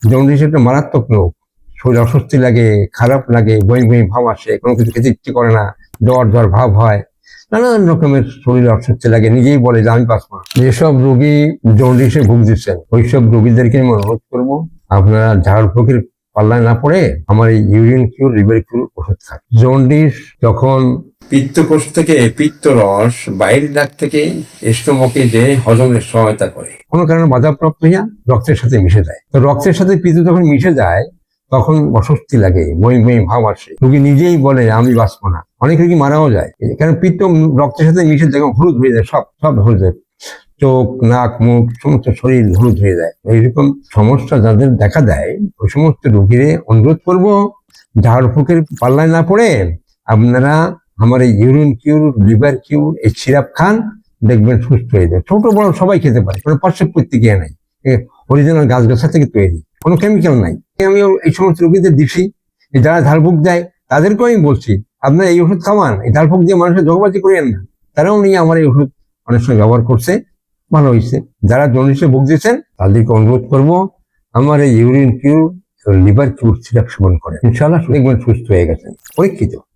Jaundice একটা মারাত্মক রোগ। শরীর অস্বস্তি লাগে, খারাপ লাগে, বমি বমি ভাব আসে, কোনো কিছু খেতে ইচ্ছে করে না, জ্বর জ্বর ভাব হয়, নানান রকমের শরীর অস্বস্তি লাগে, নিজেই বলে যে আমি বাঁচবো না। যেসব রোগী জন্ডিসে ভুগতেছেন ওইসব রোগীদেরকে আমি অনুরোধ করবো, আপনারা ঝাড়ফুঁকের পাল্লায় না পড়ে আমার এই ইউরিন কিউর, লিভার কিউর ওষুধ খান। জন্ডিস যখন পিত্তকোষ থেকে পিত্ত রস বাইরের দাগ থেকে স্টোমাকে যে হজমের সহায়তা করে, কোনো কারণে বাধাপ্রাপ্ত হইয়া রক্তের সাথে মিশে যায়। তো রক্তের সাথে পিত্ত যখন মিশে যায় তখন অস্বস্তি লাগে, বমি বমি ভাব আসে, রোগী নিজেই বলে আমি বাঁচবো না। অনেক রোগী মারাও যায়, কারণ পিত্ত রক্তের সাথে মিশে যখন হলুদ হয়ে যায়, সব সব হলুদ হয়ে, চোখ, নাক, মুখ, সমস্ত শরীর হলুদ হয়ে যায়। এইরকম সমস্যা যাদের দেখা দেয় ওই সমস্ত রোগীরে অনুরোধ করবো, ঝাড়ফুঁকের পাল্লায় না পড়ে আপনারা আমার এই ইউরিন কিউর, লিভার কিউর এই সিরাপ খান, দেখবেন সুস্থ হয়ে যায়। ছোট বড় সবাই খেতে পারে, কোনো পার্শ্ব প্রতিক্রিয়া নাই, অরিজিনাল গাছগাছা থেকে তৈরি, কোনো কেমিক্যাল নাই। আমি এই সমস্ত রোগীদের দিছি, যারা ঝাড়ফুঁক দেয় তাদেরকেও আমি বলছি আপনারা এই ওষুধ খাওয়ান, এই ঝাড়ফুঁক দিয়ে মানুষের যোগবাজি করেন না। তারাও নিয়ে আমার এই ওষুধ অনেক সময় ব্যবহার করছে, ভালো হয়েছে। যারা জন্ডিসে ভুগতেছেন তাদেরকে অনুরোধ করবো আমার এই ইউরিন কিউর, লিভার কিউর সিরাপ সেবন করেন, ইনশাআল্লাহ দেখবেন সুস্থ হয়ে গেছেন, পরীক্ষিত।